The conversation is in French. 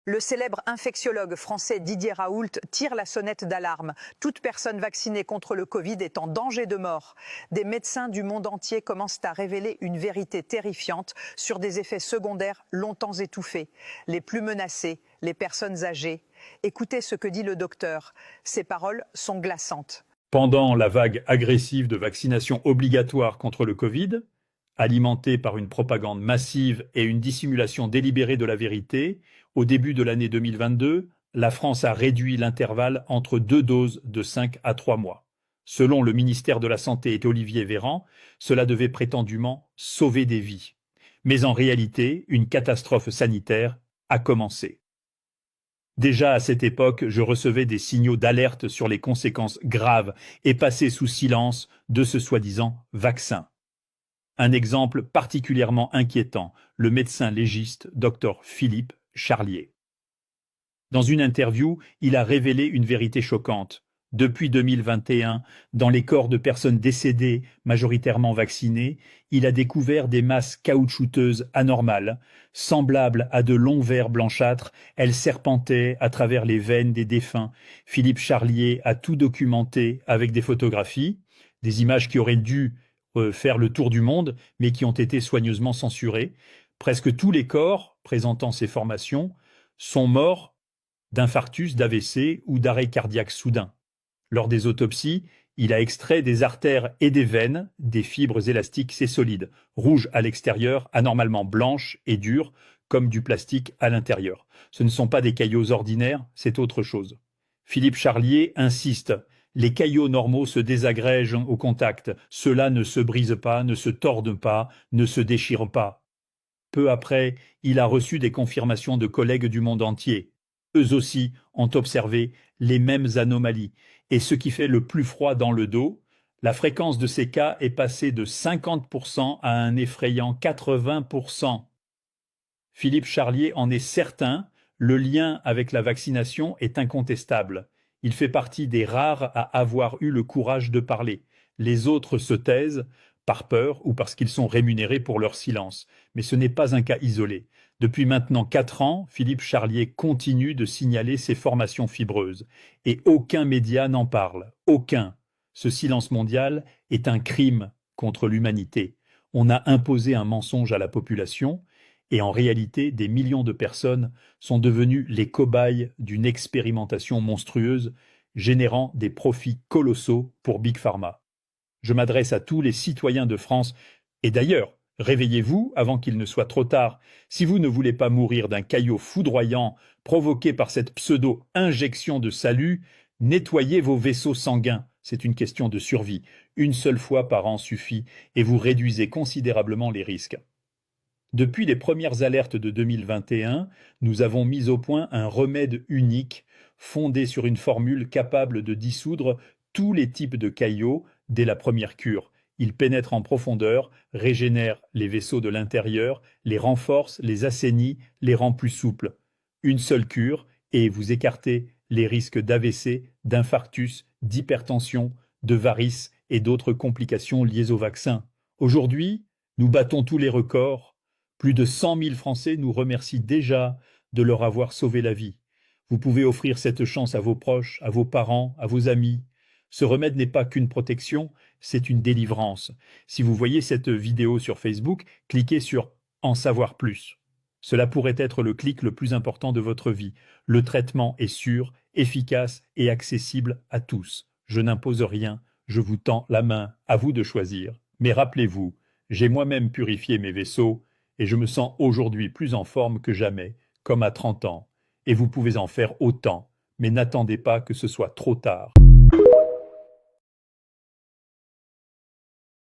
Le célèbre infectiologue français Didier Raoult tire la sonnette d'alarme. Toute personne vaccinée contre le Covid est en danger de mort. Des médecins du monde entier commencent à révéler une vérité terrifiante sur des effets secondaires longtemps étouffés. Les plus menacés, les personnes âgées. Écoutez ce que dit le docteur. Ses paroles sont glaçantes. Pendant la vague agressive de vaccination obligatoire contre le Covid, alimentée par une propagande massive et une dissimulation délibérée de la vérité, au début de l'année 2022, la France a réduit l'intervalle entre 2 doses de 5 à 3 mois. Selon le ministère de la Santé et Olivier Véran, cela devait prétendument sauver des vies. Mais en réalité, une catastrophe sanitaire a commencé. Déjà à cette époque, je recevais des signaux d'alerte sur les conséquences graves et passées sous silence de ce soi-disant vaccin. Un exemple particulièrement inquiétant, le médecin légiste Dr Philippe Charlier. Dans une interview, il a révélé une vérité choquante. Depuis 2021, dans les corps de personnes décédées, majoritairement vaccinées, il a découvert des masses caoutchouteuses anormales, semblables à de longs vers blanchâtres. Elles serpentaient à travers les veines des défunts. Philippe Charlier a tout documenté avec des photographies, des images qui auraient dû faire le tour du monde, mais qui ont été soigneusement censurés. Presque tous les corps présentant ces formations sont morts d'infarctus, d'AVC ou d'arrêt cardiaque soudain. Lors des autopsies, il a extrait des artères et des veines, des fibres élastiques et solides, rouges à l'extérieur, anormalement blanches et dures, comme du plastique à l'intérieur. Ce ne sont pas des caillots ordinaires, c'est autre chose. Philippe Charlier insiste. Les caillots normaux se désagrègent au contact. Ceux-là ne se brisent pas, ne se tordent pas, ne se déchirent pas. Peu après, il a reçu des confirmations de collègues du monde entier. Eux aussi ont observé les mêmes anomalies. Et ce qui fait le plus froid dans le dos, la fréquence de ces cas est passée de 50% à un effrayant 80%. Philippe Charlier en est certain, le lien avec la vaccination est incontestable. Il fait partie des rares à avoir eu le courage de parler. Les autres se taisent, par peur ou parce qu'ils sont rémunérés pour leur silence. Mais ce n'est pas un cas isolé. Depuis maintenant 4 ans, Philippe Charlier continue de signaler ces formations fibreuses. Et aucun média n'en parle. Aucun. Ce silence mondial est un crime contre l'humanité. On a imposé un mensonge à la population. Et en réalité, des millions de personnes sont devenues les cobayes d'une expérimentation monstrueuse, générant des profits colossaux pour Big Pharma. Je m'adresse à tous les citoyens de France, et d'ailleurs, réveillez-vous avant qu'il ne soit trop tard. Si vous ne voulez pas mourir d'un caillot foudroyant provoqué par cette pseudo-injection de salut, nettoyez vos vaisseaux sanguins. C'est une question de survie. Une seule fois par an suffit, et vous réduisez considérablement les risques. Depuis les premières alertes de 2021, nous avons mis au point un remède unique, fondé sur une formule capable de dissoudre tous les types de caillots dès la première cure. Il pénètre en profondeur, régénère les vaisseaux de l'intérieur, les renforce, les assainit, les rend plus souples. Une seule cure et vous écartez les risques d'AVC, d'infarctus, d'hypertension, de varices et d'autres complications liées au vaccin. Aujourd'hui, nous battons tous les records. Plus de 100 000 Français nous remercient déjà de leur avoir sauvé la vie. Vous pouvez offrir cette chance à vos proches, à vos parents, à vos amis. Ce remède n'est pas qu'une protection, c'est une délivrance. Si vous voyez cette vidéo sur Facebook, cliquez sur « En savoir plus ». Cela pourrait être le clic le plus important de votre vie. Le traitement est sûr, efficace et accessible à tous. Je n'impose rien, je vous tends la main, à vous de choisir. Mais rappelez-vous, j'ai moi-même purifié mes vaisseaux, et je me sens aujourd'hui plus en forme que jamais, comme à 30 ans. Et vous pouvez en faire autant, mais n'attendez pas que ce soit trop tard.